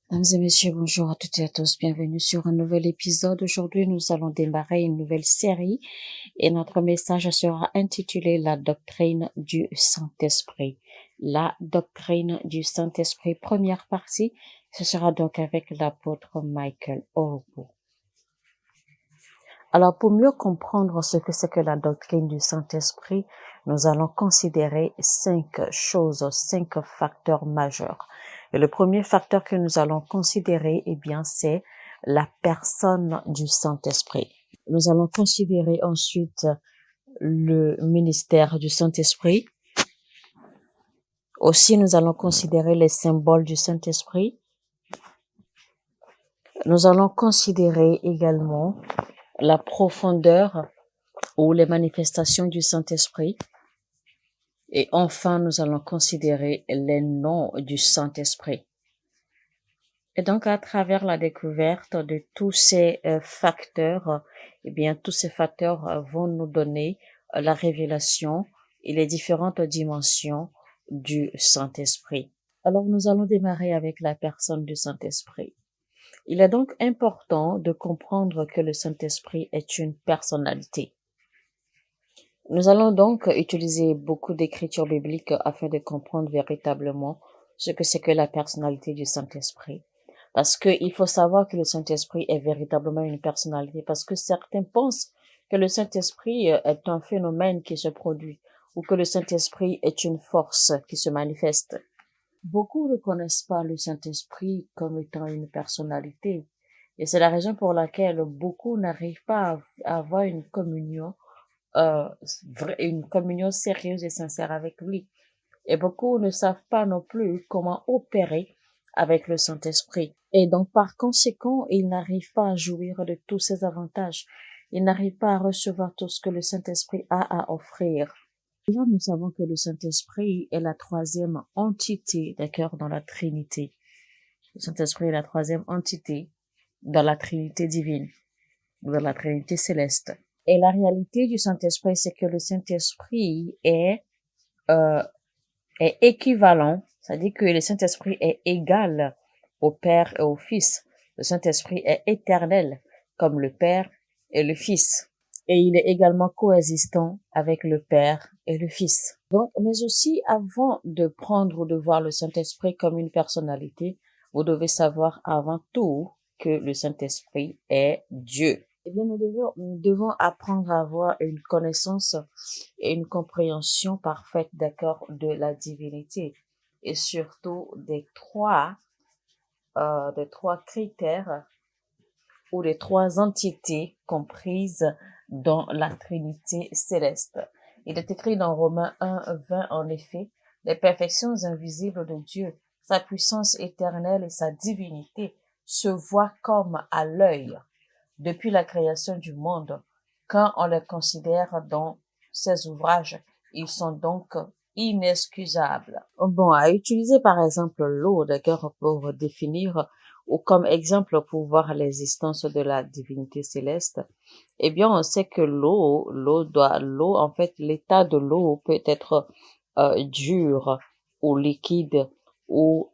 Mesdames et messieurs, bonjour à toutes et à tous. Bienvenue sur un nouvel épisode. Aujourd'hui, nous allons démarrer une nouvelle série et notre message sera intitulé La doctrine du Saint-Esprit. La doctrine du Saint-Esprit, première partie. Ce sera donc avec l'apôtre Michael Orbo. Alors, pour mieux comprendre ce que c'est que la doctrine du Saint-Esprit, nous allons considérer 5 choses, 5 facteurs majeurs. Et le premier facteur que nous allons considérer, c'est la personne du Saint-Esprit. Nous allons considérer ensuite le ministère du Saint-Esprit. Aussi, nous allons considérer les symboles du Saint-Esprit. Nous allons considérer également la profondeur ou les manifestations du Saint-Esprit. Et enfin, nous allons considérer les noms du Saint-Esprit. Et donc, à travers la découverte de tous ces facteurs, tous ces facteurs vont nous donner la révélation et les différentes dimensions du Saint-Esprit. Alors, nous allons démarrer avec la personne du Saint-Esprit. Il est donc important de comprendre que le Saint-Esprit est une personnalité. Nous allons donc utiliser beaucoup d'écritures bibliques afin de comprendre véritablement ce que c'est que la personnalité du Saint-Esprit. Parce qu'il faut savoir que le Saint-Esprit est véritablement une personnalité, parce que certains pensent que le Saint-Esprit est un phénomène qui se produit, ou que le Saint-Esprit est une force qui se manifeste. Beaucoup ne connaissent pas le Saint-Esprit comme étant une personnalité, et c'est la raison pour laquelle beaucoup n'arrivent pas à avoir une communion sérieuse et sincère avec lui. Et beaucoup ne savent pas non plus comment opérer avec le Saint-Esprit. Et donc, par conséquent, ils n'arrivent pas à jouir de tous ses avantages. Ils n'arrivent pas à recevoir tout ce que le Saint-Esprit a à offrir. Déjà, nous savons que le Saint-Esprit est la troisième entité, d'accord, dans la Trinité. Le Saint-Esprit est la troisième entité dans la Trinité divine, dans la Trinité céleste. Et la réalité du Saint-Esprit, c'est que le Saint-Esprit est équivalent, c'est-à-dire que le Saint-Esprit est égal au Père et au Fils. Le Saint-Esprit est éternel comme le Père et le Fils. Et il est également coexistant avec le Père et le Fils. Donc, mais aussi, avant de prendre ou de voir le Saint-Esprit comme une personnalité, vous devez savoir avant tout que le Saint-Esprit est Dieu. Nous devons apprendre à avoir une connaissance et une compréhension parfaite, d'accord, de la divinité et surtout des trois critères ou des trois entités comprises dans la Trinité céleste. Il est écrit dans Romains 1:20 en effet, les perfections invisibles de Dieu, sa puissance éternelle et sa divinité se voient comme à l'œil depuis la création du monde. Quand on les considère dans ces ouvrages, ils sont donc inexcusables. Bon, à utiliser par exemple l'eau, d'accord, pour définir ou comme exemple pour voir l'existence de la divinité céleste, on sait que en fait, l'état de l'eau peut être dur ou liquide ou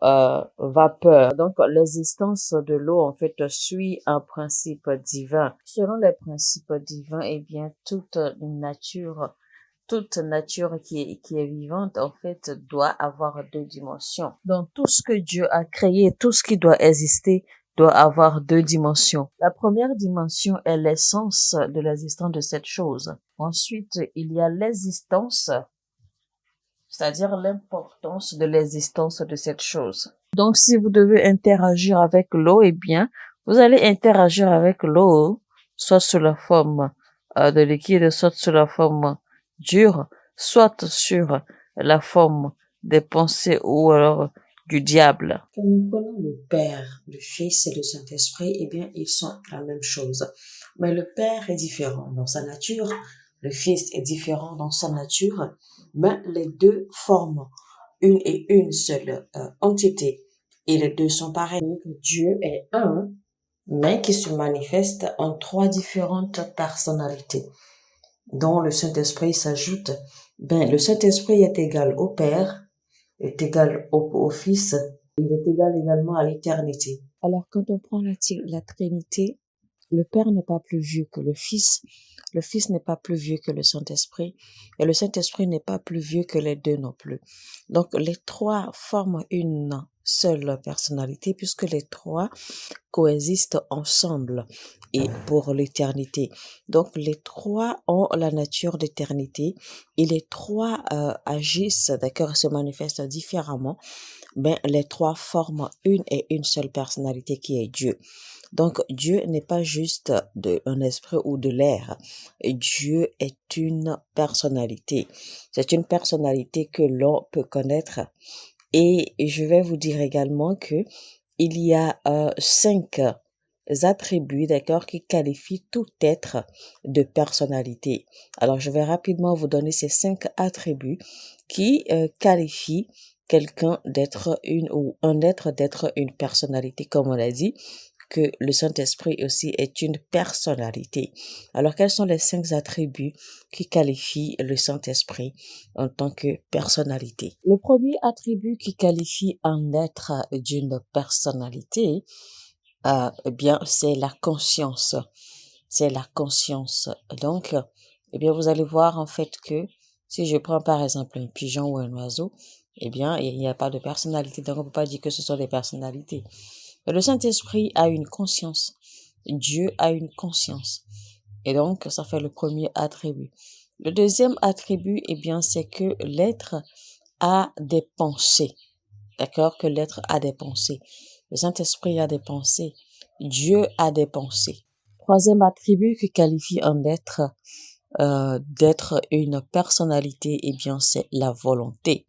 vapeur. Donc, l'existence de l'eau, en fait, suit un principe divin. Selon les principes divins, toute nature qui est vivante, en fait, doit avoir deux dimensions. Donc, tout ce que Dieu a créé, tout ce qui doit exister, doit avoir deux dimensions. La première dimension est l'essence de l'existence de cette chose. Ensuite, il y a l'existence, c'est-à-dire l'importance de l'existence de cette chose. Donc, si vous devez interagir avec l'eau, vous allez interagir avec l'eau, soit sous la forme de liquide, soit sous la forme dure, soit sur la forme des pensées ou alors du diable. Quand nous prenons le Père, le Fils et le Saint-Esprit, ils sont la même chose. Mais le Père est différent dans sa nature, le Fils est différent dans sa nature, mais les deux forment une seule entité. Et les deux sont pareils. Dieu est un, mais qui se manifeste en trois différentes personnalités, dont le Saint-Esprit s'ajoute. Le Saint-Esprit est égal au Père, est égal au Fils Il est égal également à l'éternité. Alors, quand on prend la Trinité, le Père n'est pas plus vieux que le Fils n'est pas plus vieux que le Saint-Esprit, et le Saint-Esprit n'est pas plus vieux que les deux non plus. Donc, les trois forment une seule personnalité, puisque les trois coexistent ensemble et pour l'éternité. Donc, les trois ont la nature d'éternité, et les trois agissent, d'accord, se manifestent différemment, mais les trois forment une et une seule personnalité qui est Dieu. Donc, Dieu n'est pas juste un esprit ou de l'air. Dieu est une personnalité. C'est une personnalité que l'on peut connaître. Et je vais vous dire également que il y a 5 attributs, d'accord, qui qualifient tout être de personnalité. Alors, je vais rapidement vous donner ces 5 attributs qui qualifient quelqu'un d'être ou un être d'être une personnalité, comme on l'a dit, que le Saint-Esprit aussi est une personnalité. Alors, quels sont les 5 attributs qui qualifient le Saint-Esprit en tant que personnalité? Le premier attribut qui qualifie un être d'une personnalité, eh bien, c'est la conscience. C'est la conscience. Donc, eh bien, vous allez voir en fait que si je prends par exemple un pigeon ou un oiseau, eh bien, il n'y a pas de personnalité. Donc, on ne peut pas dire que ce sont des personnalités. Le Saint-Esprit a une conscience. Dieu a une conscience. Et donc, ça fait le premier attribut. Le deuxième attribut, eh bien, c'est que l'être a des pensées. D'accord? Que l'être a des pensées. Le Saint-Esprit a des pensées. Dieu a des pensées. Troisième attribut qui qualifie un être d'être une personnalité, eh bien, c'est la volonté.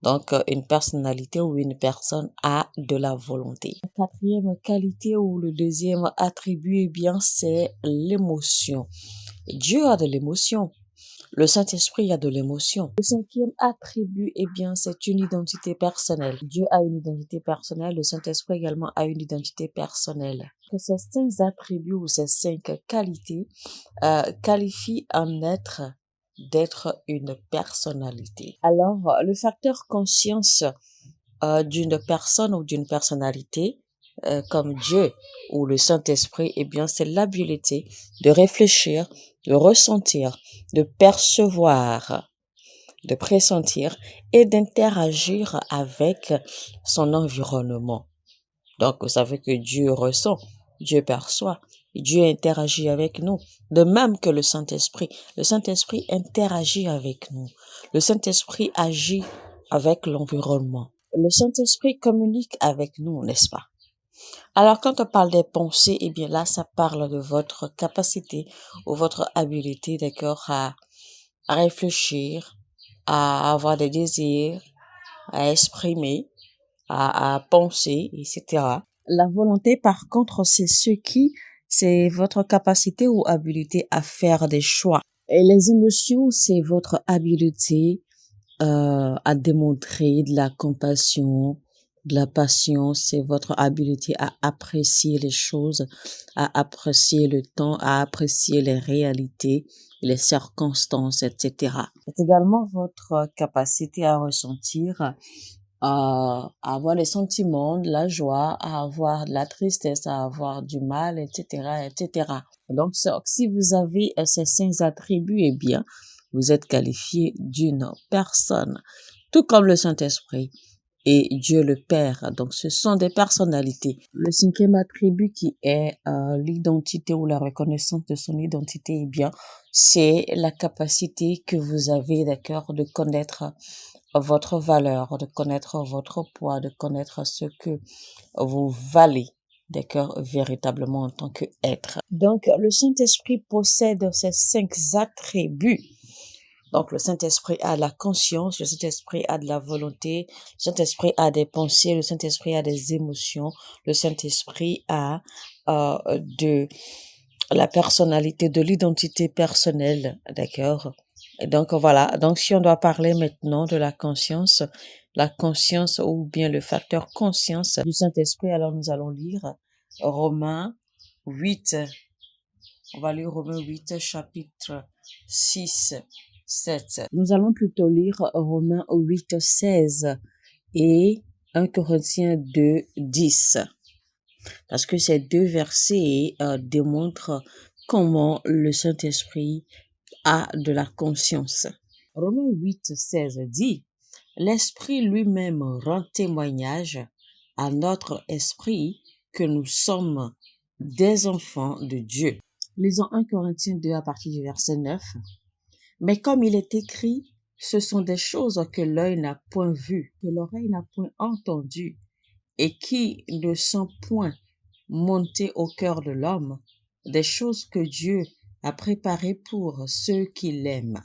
Donc, une personnalité ou une personne a de la volonté. La quatrième qualité ou le deuxième attribut, eh bien, c'est l'émotion. Dieu a de l'émotion. Le Saint-Esprit a de l'émotion. Le cinquième attribut, eh bien, c'est une identité personnelle. Dieu a une identité personnelle. Le Saint-Esprit également a une identité personnelle. Que ces 5 attributs ou ces 5 qualités qualifient un être d'être une personnalité. Alors, le facteur conscience d'une personne ou d'une personnalité, comme Dieu ou le Saint-Esprit, eh bien, c'est l'habilité de réfléchir, de ressentir, de percevoir, de pressentir et d'interagir avec son environnement. Donc, vous savez que Dieu ressent, Dieu perçoit, Dieu interagit avec nous. De même que le Saint-Esprit interagit avec nous. Le Saint-Esprit agit avec l'environnement. Le Saint-Esprit communique avec nous, n'est-ce pas? Alors, quand on parle des pensées, eh bien là, ça parle de votre capacité ou votre habilité, d'accord, à réfléchir, à avoir des désirs, à exprimer, à penser, etc. La volonté, par contre, c'est votre capacité ou habilité à faire des choix. Et les émotions, c'est votre habilité à démontrer de la compassion, de la patience, c'est votre habilité à apprécier les choses, à apprécier le temps, à apprécier les réalités, les circonstances, etc. C'est également votre capacité à ressentir, à avoir les sentiments, de la joie, à avoir de la tristesse, à avoir du mal, etc., etc. Donc, si vous avez ces 5 attributs, eh bien, vous êtes qualifié d'une personne, tout comme le Saint-Esprit et Dieu le Père. Donc, ce sont des personnalités. Le cinquième attribut qui est l'identité ou la reconnaissance de son identité, eh bien, c'est la capacité que vous avez, d'accord, de connaître votre valeur, de connaître votre poids, de connaître ce que vous valez, d'accord, véritablement en tant qu'être. Donc, le Saint-Esprit possède ces 5 attributs. Donc, le Saint-Esprit a la conscience, le Saint-Esprit a de la volonté, le Saint-Esprit a des pensées, le Saint-Esprit a des émotions, le Saint-Esprit a de la personnalité, de l'identité personnelle, d'accord? Et donc, voilà. Donc, si on doit parler maintenant de la conscience ou bien le facteur conscience du Saint-Esprit, alors nous allons lire Romains 8. On va lire Romains 8, chapitre 6, 7. Nous allons plutôt lire Romains 8, 16 et 1 Corinthiens 2, 10. Parce que ces deux versets démontrent comment le Saint-Esprit a de la conscience. Romains 8, 16 dit, l'Esprit lui-même rend témoignage à notre esprit que nous sommes des enfants de Dieu. Lisons 1 Corinthiens 2 à partir du verset 9. Mais comme il est écrit, ce sont des choses que l'œil n'a point vues, que l'oreille n'a point entendues, et qui ne sont point montées au cœur de l'homme, des choses que Dieu a préparées pour ceux qui l'aiment.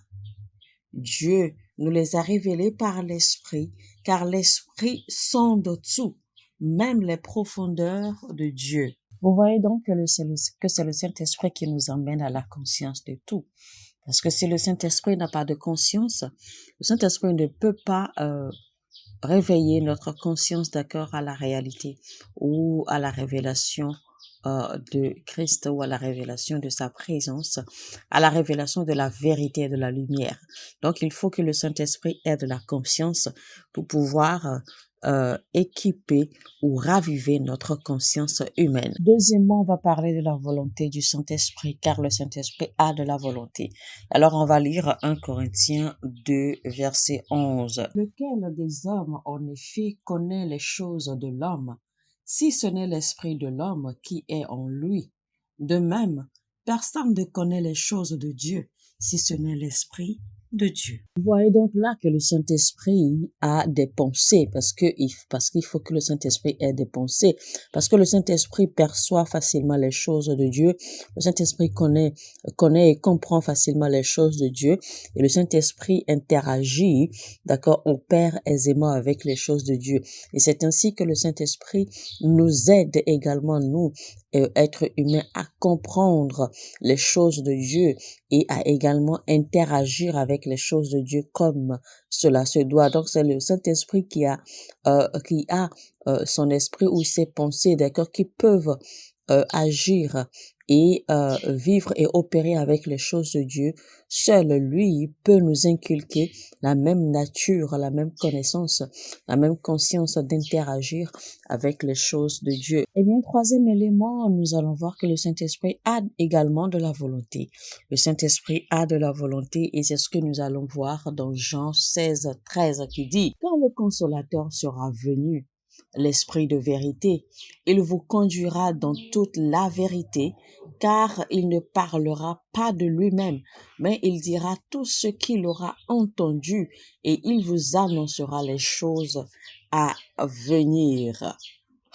Dieu nous les a révélées par l'Esprit, car l'Esprit sonde tout, même les profondeurs de Dieu. Vous voyez donc que c'est le Saint-Esprit qui nous emmène à la conscience de tout. Parce que si le Saint-Esprit n'a pas de conscience, le Saint-Esprit ne peut pas réveiller notre conscience d'accord à la réalité ou à la révélation de Christ ou à la révélation de sa présence, à la révélation de la vérité et de la lumière. Donc, il faut que le Saint-Esprit ait de la conscience pour pouvoir équiper ou raviver notre conscience humaine. Deuxièmement, on va parler de la volonté du Saint-Esprit, car le Saint-Esprit a de la volonté. Alors, on va lire 1 Corinthiens 2, verset 11. Lequel des hommes, en effet, connaît les choses de l'homme, si ce n'est l'esprit de l'homme qui est en lui? De même, personne ne connaît les choses de Dieu, si ce n'est l'esprit de Dieu. Vous voyez donc là que le Saint-Esprit a des pensées, parce qu'il faut que le Saint-Esprit ait des pensées, parce que le Saint-Esprit perçoit facilement les choses de Dieu, le Saint-Esprit connaît et comprend facilement les choses de Dieu, et le Saint-Esprit interagit, d'accord, opère aisément avec les choses de Dieu. Et c'est ainsi que le Saint-Esprit nous aide également, nous, êtres humains, à comprendre les choses de Dieu et à également interagir avec les choses de Dieu comme cela se doit. Donc, c'est le Saint-Esprit qui a son esprit ou ses pensées, d'accord, qui peuvent agir et vivre et opérer avec les choses de Dieu. Seul lui peut nous inculquer la même nature, la même connaissance, la même conscience d'interagir avec les choses de Dieu. Et bien, troisième élément, nous allons voir que le Saint-Esprit a également de la volonté. Le Saint-Esprit a de la volonté et c'est ce que nous allons voir dans Jean 16, 13 qui dit, quand le Consolateur sera venu, l'Esprit de vérité, il vous conduira dans toute la vérité, car il ne parlera pas de lui-même, mais il dira tout ce qu'il aura entendu et il vous annoncera les choses à venir.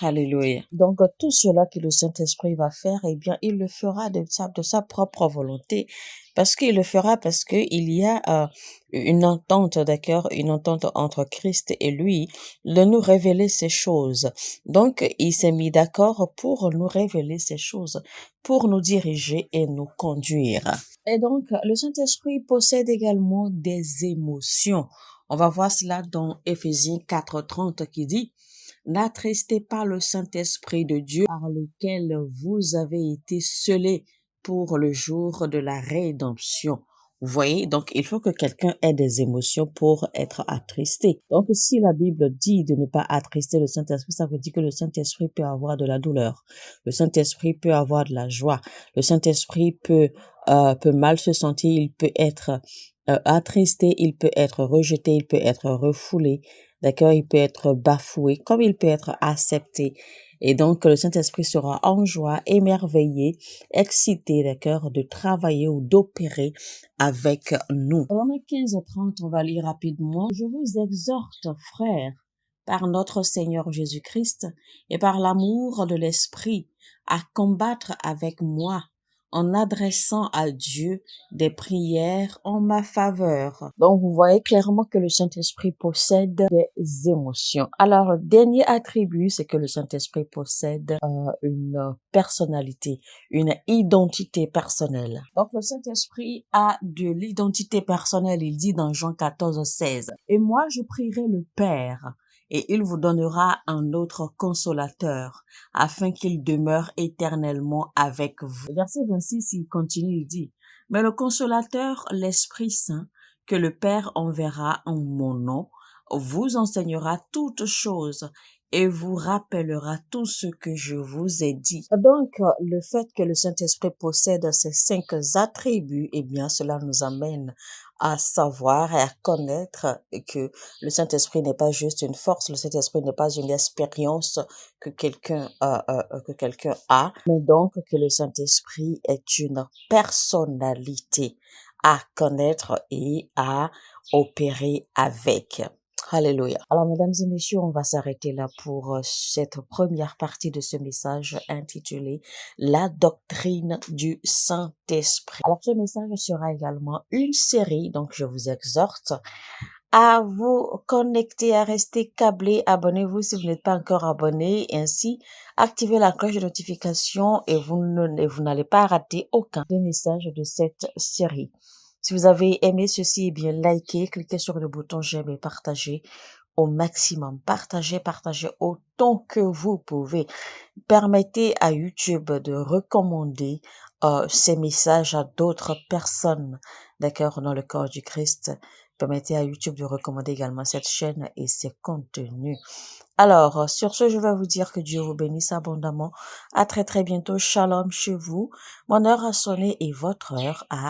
Alléluia. Donc, tout cela que le Saint-Esprit va faire, eh bien, il le fera de sa propre volonté. Parce qu'il le fera parce qu'il y a une entente, d'accord, une entente entre Christ et lui, de nous révéler ces choses. Donc, il s'est mis d'accord pour nous révéler ces choses, pour nous diriger et nous conduire. Et donc, le Saint-Esprit possède également des émotions. On va voir cela dans Éphésiens 4:30 qui dit, n'attristez pas le Saint-Esprit de Dieu par lequel vous avez été scellés pour le jour de la rédemption. Vous voyez, donc il faut que quelqu'un ait des émotions pour être attristé. Donc si la Bible dit de ne pas attrister le Saint-Esprit, ça veut dire que le Saint-Esprit peut avoir de la douleur. Le Saint-Esprit peut avoir de la joie. Le Saint-Esprit peut mal se sentir. Il peut être attristé, il peut être rejeté, il peut être refoulé. D'accord, il peut être bafoué, comme il peut être accepté. Et donc, le Saint-Esprit sera en joie, émerveillé, excité, d'accord, de travailler ou d'opérer avec nous. Romains 15:30, on va lire rapidement. Je vous exhorte, frères, par notre Seigneur Jésus-Christ et par l'amour de l'Esprit, à combattre avec moi en adressant à Dieu des prières en ma faveur. Donc, vous voyez clairement que le Saint-Esprit possède des émotions. Alors, le dernier attribut, c'est que le Saint-Esprit possède une personnalité, une identité personnelle. Donc, le Saint-Esprit a de l'identité personnelle. Il dit dans Jean 14:16, « Et moi, je prierai le Père, et il vous donnera un autre consolateur, afin qu'il demeure éternellement avec vous. » Verset 26, il continue, il dit, « Mais le consolateur, l'Esprit Saint, que le Père enverra en mon nom, vous enseignera toutes choses et vous rappellera tout ce que je vous ai dit. Donc, le fait que le Saint-Esprit possède ces 5 attributs, eh bien, cela nous amène à savoir et à connaître que le Saint-Esprit n'est pas juste une force, le Saint-Esprit n'est pas une expérience que quelqu'un a, mais donc que le Saint-Esprit est une personnalité à connaître et à opérer avec. Alléluia. Alors, mesdames et messieurs, on va s'arrêter là pour cette première partie de ce message intitulé La doctrine du Saint-Esprit. Alors, ce message sera également une série, donc je vous exhorte à vous connecter, à rester câblé. Abonnez-vous si vous n'êtes pas encore abonné. Ainsi, activez la cloche de notification et vous n'allez pas rater aucun des messages de cette série. Si vous avez aimé ceci, eh bien, likez, cliquez sur le bouton j'aime et partagez au maximum. Partagez autant que vous pouvez. Permettez à YouTube de recommander ces messages à d'autres personnes, d'accord, dans le corps du Christ. Permettez à YouTube de recommander également cette chaîne et ses contenus. Alors, sur ce, je vais vous dire que Dieu vous bénisse abondamment. À très très bientôt. Shalom chez vous. Mon heure a sonné et votre heure a